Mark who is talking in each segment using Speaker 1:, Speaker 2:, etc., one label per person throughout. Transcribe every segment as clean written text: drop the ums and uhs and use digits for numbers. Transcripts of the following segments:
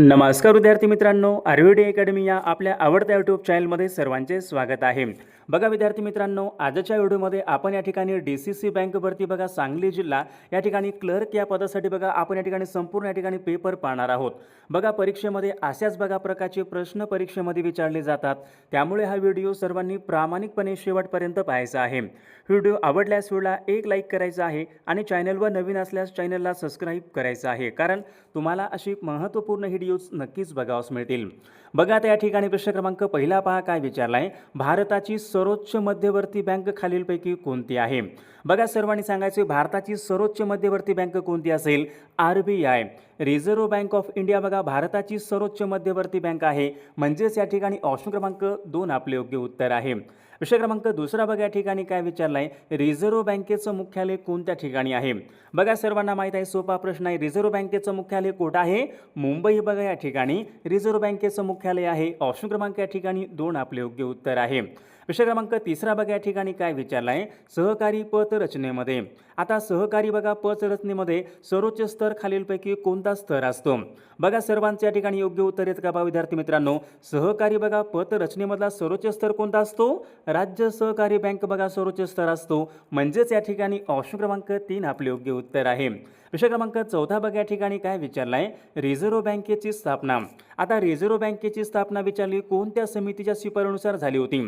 Speaker 1: नमस्कार विद्यार्थी मित्रांनो, आर्विडी अकॅडमी या आपल्या आवडत्या यूट्यूब चॅनलमध्ये सर्वांचे स्वागत आहे। बघा विद्यार्थी मित्रांनो, आजच्या व्हिडिओमध्ये आपण या ठिकाणी DCC बँक भरती बघा सांगली जिल्हा या ठिकाणी क्लर्क या पदासाठी बघा आपण या ठिकाणी संपूर्ण या ठिकाणी पेपर पाहणार आहोत। बघा परीक्षेमध्ये अशाच बघा प्रकारचे प्रश्न परीक्षेमध्ये विचारले जातात, त्यामुळे हा व्हिडिओ सर्वांनी प्रामाणिकपणे शेवटपर्यंत पाहायचा आहे। व्हिडिओ आवडल्यास व्हिडिओला एक लाईक करायचा आहे आणि चॅनलवर नवीन असल्यास चॅनलला सबस्क्राइब करायचं आहे, कारण तुम्हाला अशी महत्त्वपूर्ण व्हिडिओज नक्कीच बघावयास मिळतील। बघा आता या ठिकाणी प्रश्न क्रमांक पहिला पहा काय विचारलाय, भारताची सर्वोच्च मध्यवर्ती बँक खालीलपैकी कोणती आहे। बघा सर्वांनी सांगायचे भारताची सर्वोच्च मध्यवर्ती बँक कोणती असेल, RBI reserve bank of India बघा भारताची सर्वोच्च मध्यवर्ती बँक आहे, म्हणजेच या ठिकाणी ऑप्शन क्रमांक 2 आपले योग्य उत्तर आहे। विषय क्रमांक दुसरा बघा या ठिकाणी काय विचारलाय, रिझर्व्ह बँकेचं मुख्यालय कोणत्या ठिकाणी आहे। बघा सर्वांना माहित आहे, सोपा प्रश्न आहे, रिझर्व्ह बँकेचं मुख्यालय कुठे आहे, मुंबई बघा या ठिकाणी रिझर्व्ह बँकेचं मुख्यालय आहे। ऑप्शन क्रमांक या ठिकाणी 2 आपले योग्य उत्तर आहे। विषय क्रमांक तिसरा बघा या ठिकाणी काय विचारलाय, सहकारी पत रचनेमध्ये आता सहकारी बघा पत रचनेमध्ये सर्वोच्च स्तर खालीलपैकी कोणता स्तर असतो। बघा सर्वांचे या ठिकाणी योग्य उत्तर येत का बघा विद्यार्थी मित्रांनो, सहकारी बघा पत रचनेमधला सर्वोच्च स्तर कोणता असतो, राज्य सहकारी बँक बघा सर्वोच्च स्तर असतो, म्हणजेच या ठिकाणी ऑप्शन क्रमांक 3 आपले योग्य उत्तर आहे। विषय क्रमांक चौथा बघा या ठिकाणी काय विचारलाय, रिझर्व्ह बँकेची स्थापना आता रिझर्व्ह बँकेची स्थापना विचारली कोणत्या समितीच्या शिफारशीनुसार झाली होती।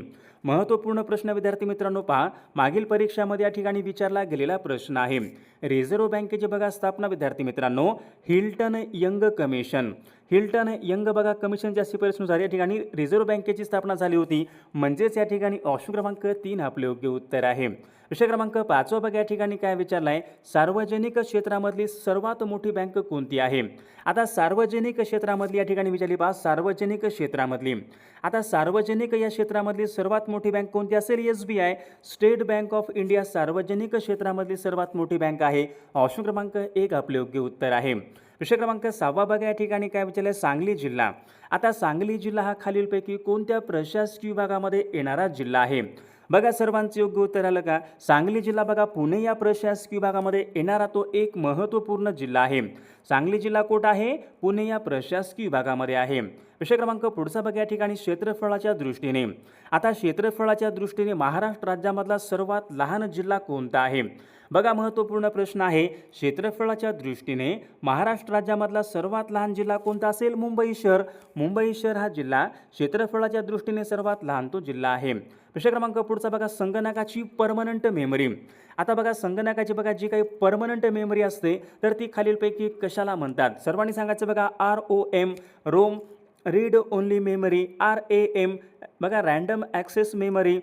Speaker 1: महत्त्वपूर्ण प्रश्न विद्यार्थी मित्रांनो पहा, मागील परीक्षामध्ये या ठिकाणी विचारला गेलेला प्रश्न आहे। रिझर्व्ह बँकेची बघा स्थापना विद्यार्थी मित्रांनो Hilton young commission Hilton young बघा कमिशनच्या शिफारशीनुसार या ठिकाणी रिझर्व्ह बँकेची स्थापना झाली होती, म्हणजेच या ठिकाणी ऑप्शन क्रमांक 3 आपले योग्य उत्तर आहे। विषय क्रमांक 5 बघा या ठिकाणी काय विचारलाय, सार्वजनिक क्षेत्रामधली सर्वात मोठी बँक कोणती आहे। आता सार्वजनिक क्षेत्रामधली या ठिकाणी विचारली पहा, सार्वजनिक क्षेत्रामधली आता सार्वजनिक या क्षेत्रामधली सर्वात मोठी बँक कोणती असेल, SBI state bank of India सार्वजनिक क्षेत्रामधली सर्वात मोठी बँक आहे। ऑप्शन क्रमांक 1 आपले योग्य उत्तर आहे। विषय क्रमांक 6 बघा या ठिकाणी काय विचारले, सांगली जिल्हा आता सांगली जिल्हा हा खालीलपैकी कोणत्या प्रशासकीय विभागामध्ये येणारा जिल्हा आहे। बघा सर्वांचे योग्य उत्तर आलं का, सांगली जिल्हा बघा पुणे या प्रशासकीय विभागामध्ये येणारा तो एक महत्त्वपूर्ण जिल्हा आहे। सांगली जिल्हा कुठे आहे, पुणे या प्रशासकीय विभागामध्ये आहे। विषय क्रमांक पुढचा बघा या ठिकाणी क्षेत्रफळाच्या दृष्टीने आता क्षेत्रफळाच्या दृष्टीने महाराष्ट्र राज्यामधला सर्वात लहान जिल्हा कोणता आहे। बघा महत्त्वपूर्ण प्रश्न आहे, क्षेत्रफळाच्या दृष्टीने महाराष्ट्र राज्यामधला सर्वात लहान जिल्हा कोणता असेल, मुंबई शहर मुंबई शहर हा जिल्हा क्षेत्रफळाच्या दृष्टीने सर्वात लहान तो जिल्हा आहे। विषय क्रमांक पुढचा बघा, संगणकाची परमनंट मेमरी आता बघा संगणकाची बघा जी काही परमनंट मेमरी असते तर ती खालीलपैकी कशाला म्हणतात। सर्वांनी सांगायचं बघा, ROM ROM read only memory, RAM बघा रँडम ॲक्सेस मेमरी,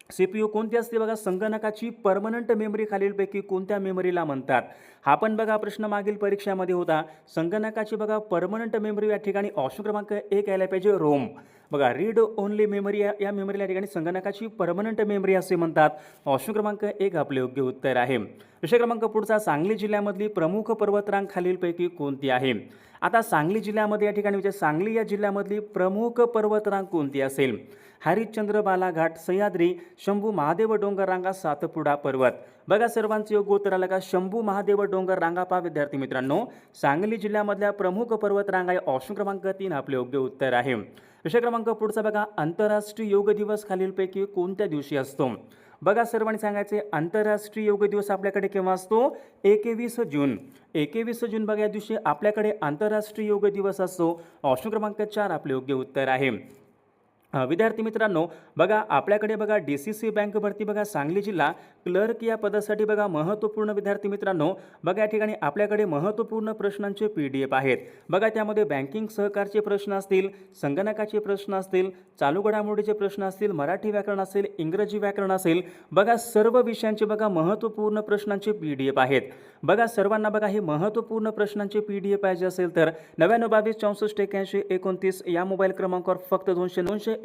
Speaker 1: CPU कोणती असते बघा संगणकाची परमनंट मेमरी खालीलपैकी कोणत्या मेमरीला म्हणतात। हा पण बघा प्रश्न मागील परीक्षामध्ये होता, संगणकाची बघा परमनंट मेमरी या ठिकाणी ऑप्शन क्रमांक 1 यायला पाहिजे, रोम बघा रीड ओनली मेमरी या मेमरीला या ठिकाणी संगणकाची परमनंट मेमरी असे म्हणतात। ऑप्शन क्रमांक 1 आपले योग्य उत्तर आहे। विषय क्रमांक पुढचा, सांगली जिल्ह्यामधली प्रमुख पर्वतरांग खालीलपैकी कोणती आहे। आता सांगली जिल्ह्यामध्ये या ठिकाणी सांगली या जिल्ह्यामधली प्रमुख पर्वतरांग कोणती असेल, हरिश्चंद्र बालाघाट, सह्याद्री, शंभू महादेव डोंगर रांगा, सातपुडा पर्वत। बघा सर्वांचे योग्य उत्तर आलं का, शंभू महादेव डोंगर रांगा पहा विद्यार्थी मित्रांनो सांगली जिल्ह्यामधल्या प्रमुख पर्वत रांगा आहे। ऑप्शन क्रमांक 3 आपले योग्य उत्तर आहे। विषय क्रमांक पुढचा बघा, आंतरराष्ट्रीय योग दिवस खालीलपैकी कोणत्या दिवशी असतो। बघा सर्वांनी सांगायचे आंतरराष्ट्रीय योग दिवस आपल्याकडे केव्हा असतो, 21 जून 21 जून बघा या दिवशी आपल्याकडे आंतरराष्ट्रीय योग दिवस असतो। ऑप्शन क्रमांक 4 आपले योग्य उत्तर आहे। विद्यार्थी मित्रांनो बघा आपल्याकडे बघा DCC बँक भरती बघा सांगली जिल्हा क्लर्क या पदासाठी बघा महत्त्वपूर्ण विद्यार्थी मित्रांनो बघा या ठिकाणी आपल्याकडे महत्त्वपूर्ण प्रश्नांचे PDF आहेत। बघा त्यामध्ये बँकिंग सहकारचे प्रश्न असतील, संगणकाचे प्रश्न असतील, चालू घडामोडीचे प्रश्न असतील, मराठी व्याकरण असेल, इंग्रजी व्याकरण असेल, बघा सर्व विषयांचे बघा महत्त्वपूर्ण प्रश्नांचे PDF आहेत। बघा सर्वांना बघा हे महत्त्वपूर्ण प्रश्नांचे PDF पाहिजे असेल तर 9922 64 81 29 या मोबाईल क्रमांकावर फक्त 249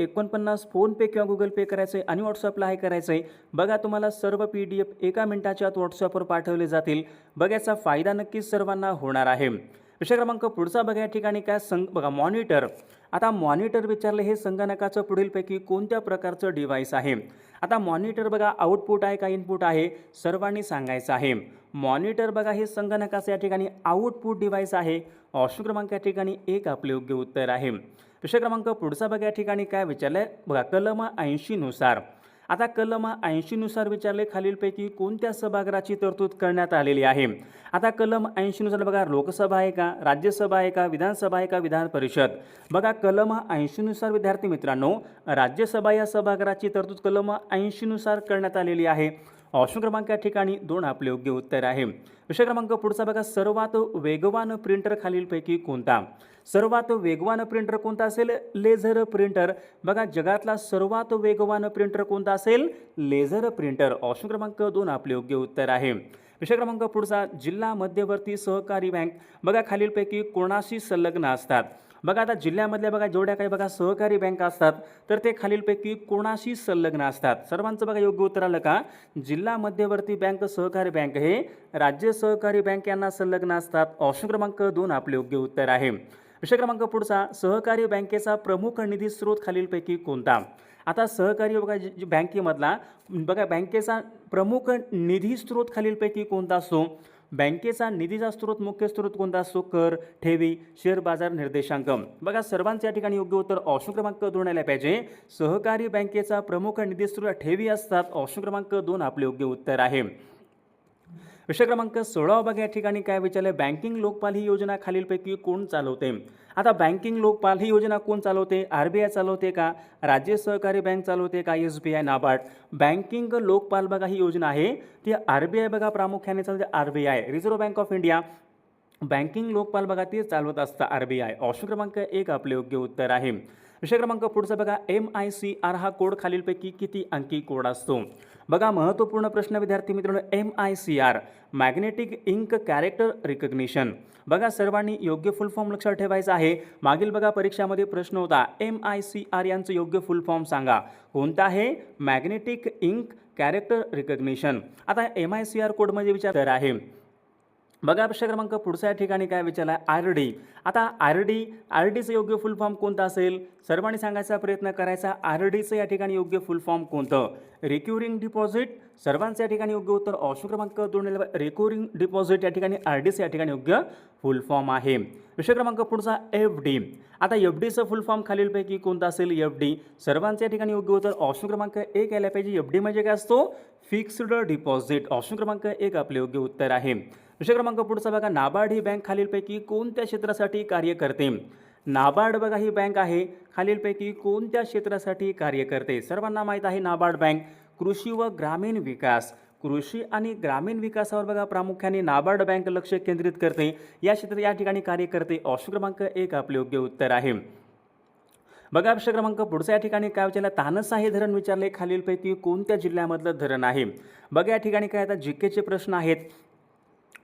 Speaker 1: फोनपे किंवा गुगल पे करायचे आणि व्हॉट्सअपला हाय करायचे। बघा तुम्हाला सर्व PDF 1 मिनिटाच्या आत व्हॉट्सअपवर पाठवले जातील। बघायचा फायदा नक्कीच सर्वांना होणार आहे। विषय क्रमांक पुढचा बघा या ठिकाणी काय बघा मॉनिटर आता मॉनिटर विचारले, हे संगणकाचं पुढीलपैकी कोणत्या प्रकारचं डिव्हाइस आहे। आता मॉनिटर बघा आउटपुट आहे का इनपुट आहे, सर्वांनी सांगायचं आहे। मॉनिटर बघा हे संगणकाचं या ठिकाणी आउटपुट डिव्हाइस आहे। ऑप्शन क्रमांक या ठिकाणी 1 आपले योग्य उत्तर आहे. विषय क्रमांक पुढचा बघा, या ठिकाणी काय विचारलं आहे बघा, कलम 80 नुसार. आता कलम 80 नुसार विचारले खालीलपैकी कोणत्या सभागृहाची तरतूद करण्यात आलेली आहे. आता कलम 80 नुसार बघा, लोकसभा आहे का, राज्यसभा आहे का, विधानसभा आहे का, विधान परिषद. बघा कलम 80 नुसार विद्यार्थी मित्रांनो राज्यसभा या सभागृहाची तरतूद कलम 80 नुसार करण्यात आलेली आहे. ऑप्शन क्रमांक या ठिकाणी 2 आपले योग्य उत्तर आहे. विषय क्रमांक पुढचा बघा, सर्वात वेगवान प्रिंटर खालीलपैकी कोणता. सर्वात वेगवान प्रिंटर कोणता असेल, लेझर प्रिंटर. बघा जगातला सर्वात वेगवान प्रिंटर कोणता असेल, लेझर प्रिंटर. ऑप्शन क्रमांक 2 आपले योग्य उत्तर आहे. विषय क्रमांक पुढचा, जिल्हा मध्यवर्ती सहकारी बँक बघा खालीलपैकी कोणाशी संलग्न असतात. बघा आता जिल्ह्यामधल्या बघा जेवढ्या काही बघा सहकारी बँका असतात तर ते खालीलपैकी कोणाशी संलग्न असतात. सर्वांचं बघा योग्य उत्तर आलं का, जिल्हा मध्यवर्ती बँक सहकारी बँक हे राज्य सहकारी बँक यांना संलग्न असतात. ऑप्शन क्रमांक 2 आपले योग्य उत्तर आहे. विषय क्रमांक पुढचा, सहकारी बँकेचा प्रमुख निधी स्रोत खालीलपैकी कोणता. आता सहकारी बघा बँकेमधला बघा बँकेचा प्रमुख निधी स्रोत खालीलपैकी कोणता असतो. बँकेचा निधीचा स्रोत मुख्य स्रोत कोणता असतो, कर, ठेवी, शेअर बाजार निर्देशांक. बघा सर्वांचे या ठिकाणी योग्य उत्तर ऑप्शन क्रमांक 2 आले पाहिजे. सहकारी बँकेचा प्रमुख निधी स्रोत ठेवी असतात. ऑप्शन क्रमांक 2 आपले योग्य उत्तर आहे. विषय क्रमांक 16 बघा, या ठिकाणी काय विचारले, बँकिंग लोकपाल ही योजना खालीलपैकी कोण चालवते. आता बँकिंग लोकपाल ही योजना कोण चालवते, RBI चालवते का, राज्य सहकारी बँक चालवते का, SBI, नाबार्ड. बँकिंग लोकपाल बघा ही योजना आहे ती RBI बघा प्रामुख्याने चालवते, RBI reserve bank of India. Banking Lokpal बघा ते चालवत असतं RBI. ऑप्शन क्रमांक 1 आपले योग्य उत्तर आहे. विषय क्रमांक पुढचा बघा, MICR हा कोड खालीलपैकी किती अंकी कोड असतो. बघा महत्त्वपूर्ण प्रश्न विद्यार्थी मित्रांनो, MICR magnetic ink character recognition. बघा सर्वांनी योग्य फुल फॉर्म लक्षात ठेवायचा आहे. मागील बघा परीक्षामध्ये प्रश्न होता MICR यांचं योग्य फुल फॉर्म सांगा. कोणता आहे, मॅग्नेटिक इंक कॅरेक्टर रिकग्निशन. आता MICR कोडमध्ये विचार आहे. बघा विषय क्रमांक पुढचा या ठिकाणी काय विचारला, RD. आता RDचं योग्य फुल फॉर्म कोणता असेल, सर्वांनी सांगायचा प्रयत्न करायचा. RDचं या ठिकाणी योग्य फुल फॉर्म कोणतं, रिक्युरिंग डिपॉझिट. सर्वांचं या ठिकाणी योग्य उत्तर ऑप्शन क्रमांक 2 रिक्युरिंग डिपॉझिट या ठिकाणी RDचं या ठिकाणी योग्य फुल फॉर्म आहे. विषय क्रमांक पुढचा FD. आता FDचं फुल फॉर्म खालीलपैकी कोणता असेल, FD. सर्वांचं या ठिकाणी योग्य उत्तर ऑप्शन क्रमांक 1 यायला पाहिजे. FD म्हणजे काय असतो, फिक्स्ड डिपॉझिट. ऑप्शन क्रमांक 1 आपले योग्य उत्तर आहे. विषय क्रमांक पुढचा बघा, नाबार्ड ही बँक खालीलपैकी कोणत्या क्षेत्रासाठी कार्य करते. नाबार्ड बघा ही बँक आहे खालीलपैकी कोणत्या क्षेत्रासाठी कार्य करते. सर्वांना माहीत आहे नाबार्ड बँक कृषी व ग्रामीण विकास, कृषी आणि ग्रामीण विकासावर बघा प्रामुख्याने नाबार्ड बँक लक्ष केंद्रित करते, या क्षेत्रात या ठिकाणी कार्य करते. ऑप्शन क्रमांक 1 आपले योग्य उत्तर आहे. बघा विषय क्रमांक पुढच्या या ठिकाणी काय विचारलं, तानसा हे धरण विचारले खालीलपैकी कोणत्या जिल्ह्यामधलं धरण आहे. बघा या ठिकाणी काय आता GKचे प्रश्न आहेत.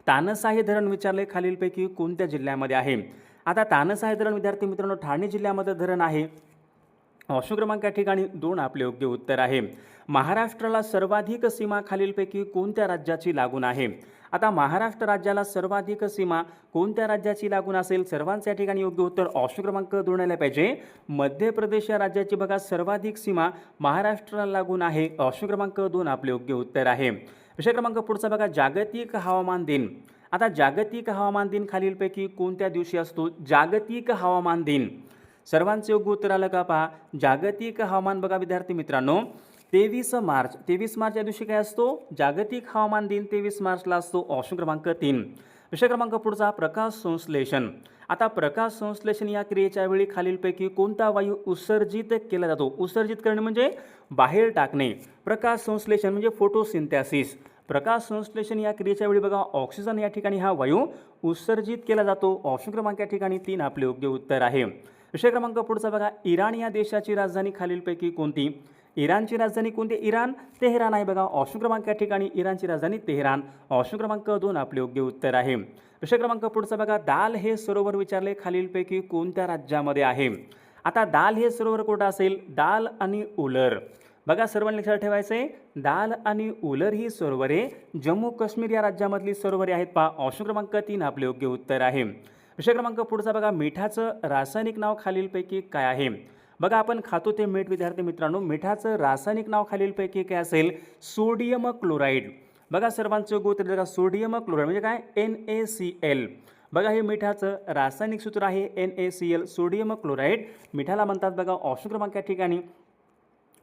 Speaker 1: तानसा हे धरण विचारले खालीलपैकी कोणत्या जिल्ह्यामध्ये आहे. आता तानसा हे धरण विद्यार्थी मित्रांनो ठाणे जिल्ह्यामध्ये धरण आहे. ऑप्शन क्रमांक या ठिकाणी 2 आपले योग्य उत्तर आहे. महाराष्ट्राला सर्वाधिक सीमा खालीलपैकी कोणत्या राज्याची लागून आहे. आता महाराष्ट्र राज्याला सर्वाधिक सीमा कोणत्या राज्याची लागून असेल. सर्वांच्या या ठिकाणी योग्य उत्तर ऑप्शन क्रमांक 2 आले पाहिजे. मध्य प्रदेश या राज्याची बघा सर्वाधिक सीमा महाराष्ट्राला लागून आहे. ऑप्शन क्रमांक 2 आपले योग्य उत्तर आहे. विषय क्रमांक पुढचा बघा, जागतिक हवामान दिन. आता जागतिक हवामान दिन खालीलपैकी कोणत्या दिवशी असतो. जागतिक हवामान दिन सर्वांचे योग्य उत्तर आलं का पहा. जागतिक हवामान बघा विद्यार्थी मित्रांनो 23 मार्च या दिवशी काय असतो, जागतिक हवामान दिन 23 मार्चला असतो. ऑप्शन क्रमांक 3. विषय क्रमांक पुढचा, प्रकाश संश्लेषण. आता प्रकाश संश्लेषण या क्रियेच्या वेळी खालीलपैकी कोणता वायू उत्सर्जित केला जातो. उत्सर्जित करणे म्हणजे बाहेर टाकणे. प्रकाश संश्लेषण म्हणजे फोटोसिंथेसिस. प्रकाश संश्लेषण या क्रियेच्या वेळी बघा ऑक्सिजन या ठिकाणी हा वायू उत्सर्जित केला जातो. ऑप्शन क्रमांक या ठिकाणी 3 आपले योग्य उत्तर आहे. विषय क्रमांक पुढचा बघा, इराण या देशाची राजधानी खालीलपैकी कोणती. इराणची राजधानी कोणती, इराण तेहरान आहे बघा. ऑप्शन क्रमांक या ठिकाणी इराणची राजधानी तेहरान. ऑप्शन क्रमांक 2 आपले योग्य उत्तर आहे. विषय क्रमांक पुढचा बघा, दाल हे सरोवर विचारले खालीलपैकी कोणत्या राज्यामध्ये आहे. आता दाल हे सरोवर कुठं असेल, दाल आणि उलर. बघा सर्वांनी लक्षात ठेवायचं आहे, दाल आणि उलर ही सरोवरे जम्मू काश्मीर या राज्यामधली सरोवरे आहेत पहा. ऑप्शन क्रमांक 3 आपले योग्य उत्तर आहे. विषय क्रमांक पुढचा बघा, मिठाचं रासायनिक नाव खालीलपैकी काय आहे. बघा आपण खातो ते मीठ विद्यार्थी मित्रांनो, मिठाचं रासायनिक नाव खालीलपैकी काय असेल, सोडियम क्लोराईड. बघा सर्वांचं योग्य उत्तर बघा, सोडियम क्लोराईड म्हणजे काय, NaCl. बघा हे मिठाचं रासायनिक सूत्र आहे NaCl, सोडियम क्लोराईड मिठाला म्हणतात बघा. ऑप्शन क्रमांक या ठिकाणी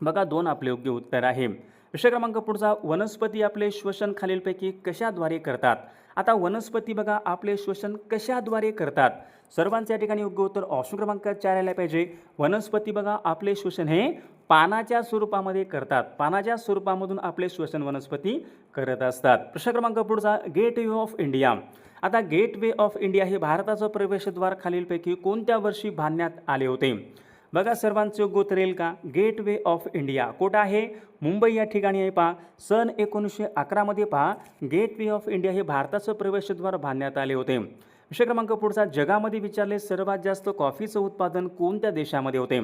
Speaker 1: बघा 2 आपले योग्य उत्तर आहे. विषय क्रमांक पुढचा, वनस्पती आपले श्वसन खालीलपैकी कशाद्वारे करतात. आता वनस्पती बघा आपले श्वसन कशाद्वारे करतात. सर्वांचे या ठिकाणी योग्य उत्तर ऑप्शन क्रमांक 4 यायला पाहिजे. वनस्पती बघा आपले श्वसन हे पानाच्या स्वरूपामध्ये करतात. पानाच्या स्वरूपामधून आपले श्वसन वनस्पती करत असतात. प्रश्न क्रमांक पुढचा, गेटवे ऑफ इंडिया. आता गेटवे ऑफ इंडिया हे भारताचं प्रवेशद्वार खालीलपैकी कोणत्या वर्षी बांधण्यात आले होते. बघा सर्वांचे योग्य उत्तर येईल का. गेटवे ऑफ इंडिया कुठं आहे, मुंबई या ठिकाणी आहे पहा. सन 1911 मध्ये पहा गेटवे ऑफ इंडिया हे भारताचं प्रवेशद्वार बांधण्यात आले होते. विषय क्रमांक पुढचा, जगामध्ये विचारले सर्वात जास्त कॉफीचं उत्पादन कोणत्या देशामध्ये होते.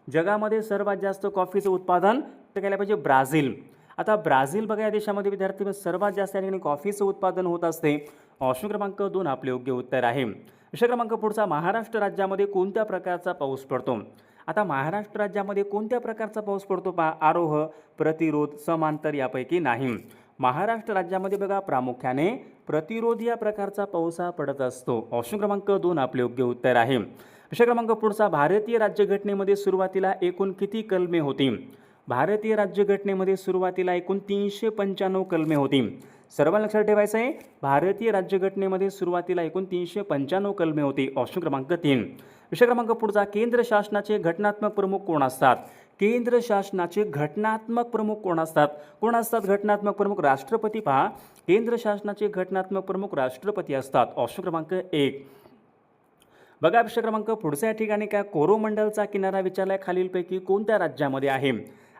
Speaker 1: जगामध्ये सर्वात जास्त कॉफीचं उत्पादन केलं पाहिजे ब्राझील. आता ब्राझील बघा या देशामध्ये विद्यार्थी सर्वात जास्त या ठिकाणी कॉफीचं उत्पादन होत असते. ऑप्शन क्रमांक 2 आपले योग्य उत्तर आहे. विषय क्रमांक पुढचा, महाराष्ट्र राज्यामध्ये कोणत्या प्रकारचा पाऊस पडतो. आता महाराष्ट्र राज्यामध्ये कोणत्या प्रकारचा पाऊस पडतो पहा. आरोह, प्रतिरोध, समांतर यापैकी नाही. महाराष्ट्र राज्यामध्ये बघा प्रामुख्याने प्रतिरोध या प्रकारचा पाऊस हा पडत असतो. ऑप्शन क्रमांक 2 आपले योग्य उत्तर आहे. विषय क्रमांक पुढचा, भारतीय राज्यघटनेमध्ये सुरुवातीला एकूण किती कलमे होती. भारतीय राज्यघटनेमध्ये सुरुवातीला एकूण 395 कलमे होती. सर्वांना लक्षात ठेवायचं आहे, भारतीय राज्यघटनेमध्ये सुरुवातीला एकूण 395 कलमे होती. ऑप्शन क्रमांक 3. विषय क्रमांक पुढचा, केंद्र शासनाचे घटनात्मक प्रमुख कोण असतात. केंद्र शासनाचे घटनात्मक प्रमुख कोण असतात. कोण असतात घटनात्मक प्रमुख. राष्ट्रपती पहा, केंद्र शासनाचे घटनात्मक प्रमुख राष्ट्रपती असतात. ऑप्शन क्रमांक 1. बघा विषय क्रमांक पुढचा या ठिकाणी काय, कोरोमंडलचा किनारा विचारलाय खालीलपैकी कोणत्या राज्यामध्ये आहे.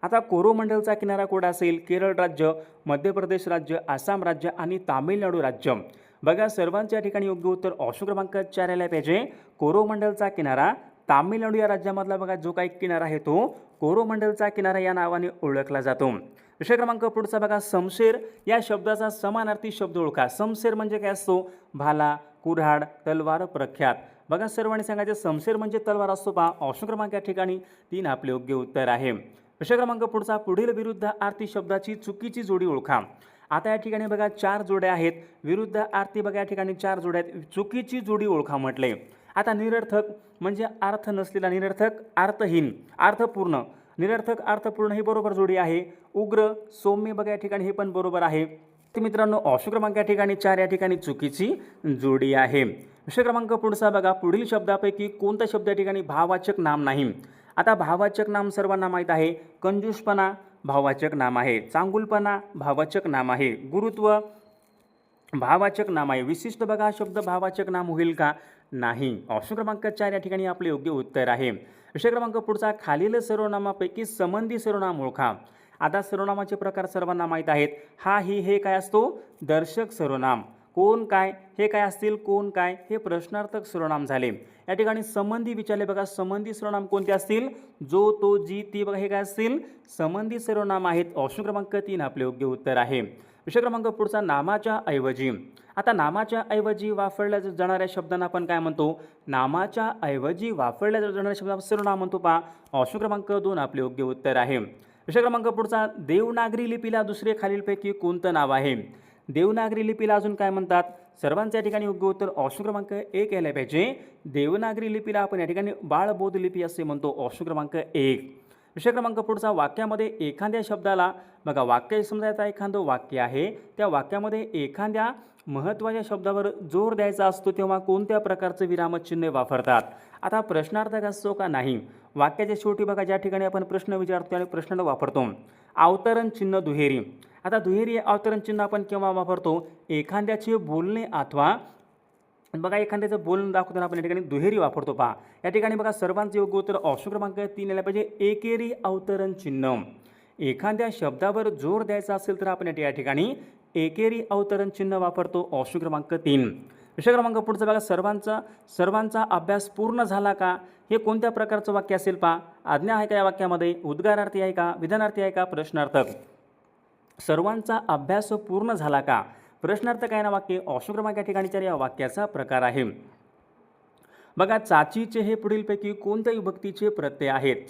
Speaker 1: आता कोरोमंडलचा किनारा कुठे असेल. केरळ राज्य, मध्य प्रदेश राज्य, आसाम राज्य आणि तामिळनाडू राज्य. बघा सर्वांच्या या ठिकाणी योग्य उत्तर ऑप्शन क्रमांक 4 यायला पाहिजे. कोरोमंडलचा किनारा तामिळनाडू या राज्यामधला बघा जो काही किनारा आहे तो कोरोमंडलचा किनारा या नावाने ओळखला जातो. विषय क्रमांक पुढचा बघा, समशेर या शब्दाचा समानार्थी शब्द ओळखा. समशेर म्हणजे काय असतो. भाला, कुऱ्हाड, तलवार, प्रख्यात. बघा सर्वांनी सांगायचे समशेर म्हणजे तलवार असतो पहा. ऑप्शन क्रमांक या ठिकाणी 3 आपले योग्य उत्तर आहे. विषय क्रमांक पुढचा, पुढील विरुद्धार्थी शब्दाची चुकीची जोडी ओळखा. आता या ठिकाणी बघा 4 जोड्या आहेत. विरुद्धार्थी बघा या ठिकाणी 4 जोड्या आहेत. चुकीची जोडी ओळखा म्हटले. आता निरर्थक म्हणजे अर्थ नसलेला, निरर्थक अर्थहीन, अर्थपूर्ण, निरर्थक अर्थपूर्ण ही बरोबर जोडी आहे. उग्र, सौम्य बघा या ठिकाणी हे पण बरोबर आहे. तर मित्रांनो ऑप्शन क्रमांक या ठिकाणी 4 या ठिकाणी चुकीची जोडी आहे. विषय क्रमांक पुढचा बघा, पुढील शब्दापैकी कोणता शब्द या ठिकाणी भाववाचक नाम नाही. आता भाववाचक नाम सर्वांना माहीत आहे. कंजूसपणा भाववाचक नाम आहे. चांगुलपणा भाववाचक नाम आहे. गुरुत्व भाववाचक नाम आहे. विशिष्ट बघा हा शब्द भाववाचक नाम होईल का. नाही. ऑप्शन क्रमांक 4 या ठिकाणी आपले योग्य उत्तर आहे. विषय क्रमांक पुढचा, खालील सर्वनामापैकी संबंधी सर्वनाम ओळखा. आता सर्वनामाचे प्रकार सर्वांना माहीत आहेत. हा, ही, हे काय असतो दर्शक सर्वनाम. कोण काय हे काय असतील. कोण काय हे प्रश्नार्थक सर्वनाम झाले. या ठिकाणी संबंधी विचारले बघा. संबंधी सर्वनाम कोणते असतील. जो, तो, जी, ती बघा हे काय असतील संबंधी सर्वनाम आहेत. ऑप्शन क्रमांक 3 आपले योग्य उत्तर आहे. विषय क्रमांक पुढचा, नामाच्या ऐवजी. आता नामाच्या ऐवजी वापरल्या जाणाऱ्या शब्दांना आपण काय म्हणतो. नामाच्या ऐवजी वापरल्या जाणाऱ्या शब्दांना सर्वनाम म्हणतो पहा. ऑप्शन क्रमांक 2 आपले योग्य उत्तर आहे. विषय क्रमांक पुढचा, देवनागरी लिपीला दुसरे खालीलपैकी कोणतं नाव आहे. देवनागरी लिपीला अजून काय म्हणतात. सर्वांच्या ठिकाणी योग्य उत्तर ऑप्शन क्रमांक 1 यायला पाहिजे. देवनागरी लिपीला आपण या ठिकाणी बाळबोध लिपी असे म्हणतो. ऑप्शन क्रमांक 1. विषय क्रमांक पुढचा, वाक्यामध्ये एखाद्या शब्दाला बघा वाक्य समजायचा एखादं वाक्य आहे. त्या वाक्यामध्ये एखाद्या महत्त्वाच्या शब्दावर जोर द्यायचा असतो तेव्हा कोणत्या प्रकारचं विरामचिन्ह वापरतात. आता प्रश्नार्थक असतो का नाही. वाक्याच्या शेवटी बघा ज्या ठिकाणी आपण प्रश्न विचारतो आणि प्रश्न वापरतो. अवतरण चिन्ह दुहेरी. आता दुहेरी अवतरण चिन्ह आपण केव्हा वापरतो. एखाद्याचे बोलणे अथवा बघा एखाद्याचं बोलणं दाखवताना आपण या ठिकाणी दुहेरी वापरतो पहा. या ठिकाणी बघा सर्वांचे योग्य उत्तर ऑप्शन क्रमांक 3 यायला पाहिजे. एकेरी अवतरण चिन्ह. एखाद्या शब्दावर जोर द्यायचा असेल तर आपण या ठिकाणी एकेरी अवतरण चिन्ह वापरतो. ऑप्शन क्रमांक 3. विषय क्रमांक पुढचा बघा, सर्वांचा अभ्यास पूर्ण झाला का हे कोणत्या प्रकारचं वाक्य असेल पहा. आज्ञा आहे का या वाक्यामध्ये. उद्गारार्थी आहे का. विधानार्थी आहे का. प्रश्नार्थक. सर्वांचा अभ्यास पूर्ण झाला का प्रश्नार्थक आहे ना वाक्य. ऑप्शन क्रमांक या ठिकाणी 4 या वाक्याचा प्रकार आहे. बघा चाचीचे हे पुढीलपैकी कोणत्या विभक्तीचे प्रत्यय आहेत.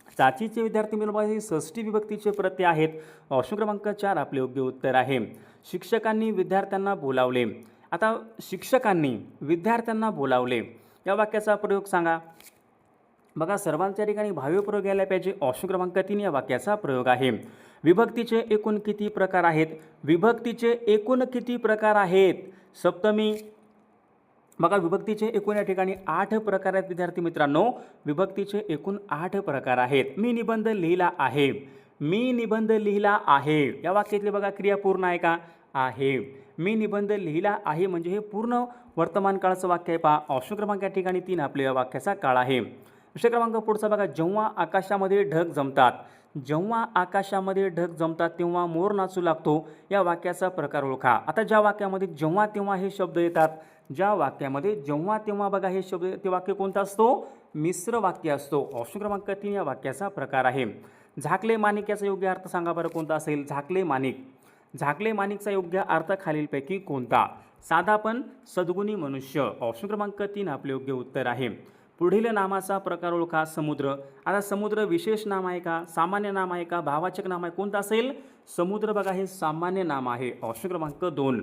Speaker 1: चाचीचे विद्यार्थी मिळवण्यासाठी षष्ठी विभक्तीचे प्रत्यय आहेत. ऑप्शन क्रमांक 4 आपले योग्य उत्तर आहे. शिक्षकांनी विद्यार्थ्यांना बोलावले. आता शिक्षकांनी विद्यार्थ्यांना बोलावले या वाक्याचा प्रयोग सांगा. बघा सर्वांच्या ठिकाणी भावी प्रयोग यायला पाहिजे. ऑप्शन क्रमांक 3 या वाक्याचा प्रयोग आहे. विभक्तीचे एकूण किती प्रकार आहेत? विभक्तीचे एकूण किती प्रकार आहेत? सप्तमी. बघा विभक्तीचे एकूण या ठिकाणी 8 प्रकार आहेत विद्यार्थी मित्रांनो. विभक्तीचे एकूण 8 प्रकार आहेत. मी निबंध लिहिला आहे. मी निबंध लिहिला आहे या वाक्यातले बघा क्रिया पूर्ण आहे का? आहे. मी निबंध लिहिला आहे म्हणजे हे पूर्ण वर्तमान काळाचं वाक्य आहे. पहा ऑप्शन क्रमांक या ठिकाणी 3 आपल्या या वाक्याचा काळ आहे. विषय क्रमांक पुढचा बघा. जेव्हा आकाशामध्ये ढग जमतात. जेव्हा आकाशामध्ये ढग जमतात तेव्हा मोर नाचू लागतो या वाक्याचा प्रकार ओळखा. आता ज्या वाक्यामध्ये जेव्हा तेव्हा हे शब्द येतात, ज्या वाक्यामध्ये जेव्हा तेव्हा बघा हे शब्द, ते वाक्य कोणतं असतो? मिश्र वाक्य असतो. ऑप्शन क्रमांक 3 या वाक्याचा प्रकार आहे. झाकले माणिक याचा योग्य अर्थ सांगा बरं कोणता असेल? झाकले माणिक. झाकले माणिकचा योग्य अर्थ खालीलपैकी कोणता? साधा पण सद्गुणी मनुष्य. ऑप्शन क्रमांक 3 आपले योग्य उत्तर आहे. पुढील नामाचा प्रकार ओळखा. समुद्र. आता समुद्र विशेष नाम आहे का? सामान्य नाम आहे का? भाववाचक नाम आहे? कोणतं असेल? समुद्र बघा हे सामान्य नाम आहे. ऑप्शन क्रमांक 2.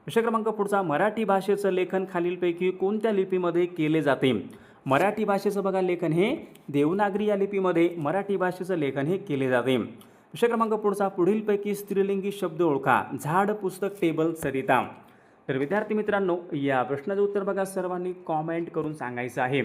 Speaker 1: विषय क्रमांक पुढचा. मराठी भाषेचं लेखन खालीलपैकी कोणत्या लिपीमध्ये केले जाते? मराठी भाषेचं बघा लेखन हे देवनागरी या लिपीमध्ये मराठी भाषेचं लेखन हे केले जाते. विषय क्रमांक पुढचा. पुढीलपैकी स्त्रीलिंगी शब्द ओळखा. झाड, पुस्तक, टेबल, सरिता. तर विद्यार्थी मित्रांनो या प्रश्नाचं उत्तर बघा सर्वांनी कॉमेंट करून सांगायचं आहे.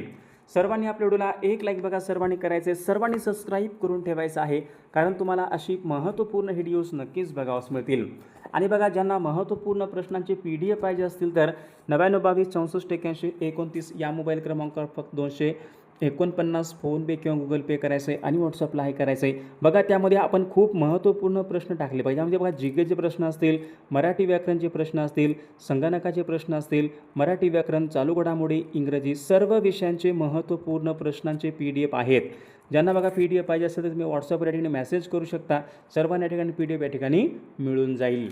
Speaker 1: सर्वांनी आपल्या व्हिडिओला एक लाईक बघा सर्वांनी करायचे. सर्वांनी सबस्क्राईब करून ठेवायचं आहे, कारण तुम्हाला अशी महत्त्वपूर्ण व्हिडिओज नक्कीच बघावयास मिळतील. आणि बघा ज्यांना महत्त्वपूर्ण प्रश्नांचे PDF पाहिजे असतील तर 99 22 64 81 29 या मोबाईल क्रमांकावर फक्त 249 फोनपे किंवा गुगल पे करायचं आहे आणि व्हॉट्सअपला आहे करायचं आहे. बघा त्यामध्ये आपण खूप महत्त्वपूर्ण प्रश्न टाकले पाहिजे. म्हणजे बघा जीकेचे प्रश्न असतील, मराठी व्याकरणचे प्रश्न असतील, संगणकाचे प्रश्न असतील, मराठी व्याकरण, चालू घडामोडी, इंग्रजी सर्व विषयांचे महत्त्वपूर्ण प्रश्नांचे PDF आहेत. ज्यांना बघा PDF पाहिजे असेल तर तुम्ही व्हॉट्सअपवर या ठिकाणी मेसेज करू शकता. सर्वांना या ठिकाणी PDF या ठिकाणी मिळून जाईल.